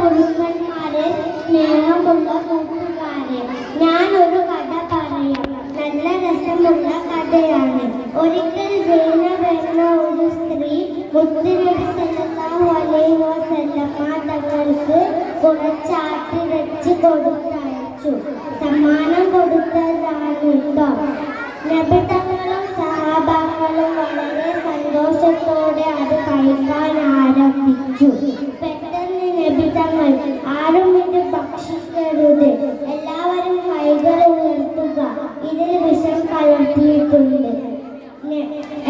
ഗുരുക്കന്മാരെ, സ്നേഹമുള്ള കൂട്ടുകാരെ, ഞാനൊരു കഥ പറയാം. നല്ല രസമുള്ള കഥയാണ്. ഒരിക്കൽ സൈനബ എന്ന ഒരു സ്ത്രീ മുത്തുനബി സല്ലല്ലാഹു അലൈഹി വസല്ലം തങ്ങൾക്ക് കുറച്ചാട്ടിറച്ചി കൊടുത്തയച്ചു. സമ്മാനം കൊടുത്തതാണ് കേട്ടോ. നബി തങ്ങളും സഹാബാക്കളും വളരെ സന്തോഷത്തോടെ അത് കഴിക്കാൻ ആരംഭിച്ചു. പെട്ടെന്ന് നബി തങ്ങൾ, ആരും ഇത് ഭക്ഷിക്കരുത്, എല്ലാവരും കൈകൾ ഉയർത്തുക, ഇതിൽ വിഷം കലർത്തിയിട്ടുണ്ട്.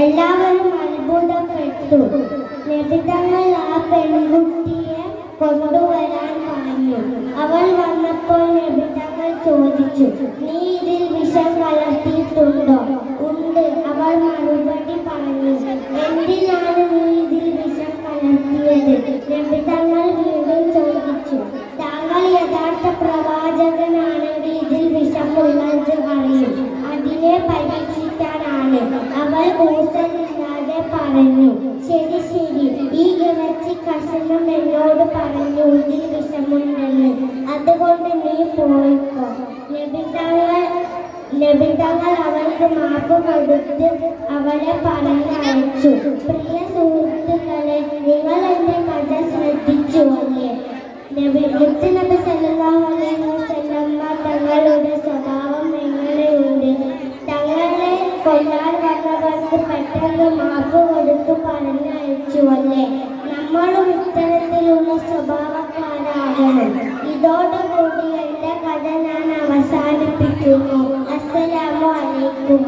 എല്ലാവരും അത്ഭുതപ്പെട്ടു. നബി തങ്ങൾ ആ പെൺകുട്ടിയെ കൊണ്ടുവരാൻ പറഞ്ഞു. അവൾ വന്നപ്പോൾ നബി തങ്ങൾ ചോദിച്ചു, നീ ഇതിൽ വിഷം കലർത്തിയിട്ടുണ്ടോ? ഉണ്ട്, അവൾ മറുപടി പറഞ്ഞു. എന്തിനാണ് നീ ഇതിൽ വിഷം കലർത്തിയത്? നബി തങ്ങൾ വീണ്ടും ചോദിച്ചു. താങ്കൾ യഥാർത്ഥ പ്രവാചകനാണെങ്കിൽ ഇതിൽ വിഷമുള്ളത് അറിയും, അതിനെ പരീക്ഷിക്കാനാണ്. അവൾ ഊസലില്ലാതെ പറഞ്ഞു, ശരി ശരി, ഈ ഇറച്ചി കഷണം എന്നോട് പറഞ്ഞു ഇതിൽ വിഷമുണ്ടെന്ന്, അതുകൊണ്ട് നീ പോയിക്കോ. നബി തങ്ങൾ അവൾക്ക് മാപ്പ് കൊടുത്ത് അവളെ പറഞ്ഞയച്ചു. പ്രിയ സുഹൃത്തുക്കളെ, നിങ്ങൾ എന്റെ കഥ ശ്രദ്ധിച്ചു അല്ലേ? മുത്തുനബി സല്ലല്ലാഹു അലൈഹി വസല്ലം തങ്ങളുടെ സ്വഭാവം എങ്ങനെയുണ്ട്? തങ്ങളെ കൊല്ലാൻ വന്നവർക്ക് പെട്ടെന്ന് മാപ്പ് കൊടുത്തു പറഞ്ഞയച്ചു അല്ലേ? നമ്മളും ഇത്തരത്തിലുള്ള സ്വഭാവക്കാരാകണം. ഇതോടുകൂടി എന്റെ കഥ ഞാൻ അവസാനിപ്പിക്കുന്നു. അസ്സലാമു അലൈക്കും.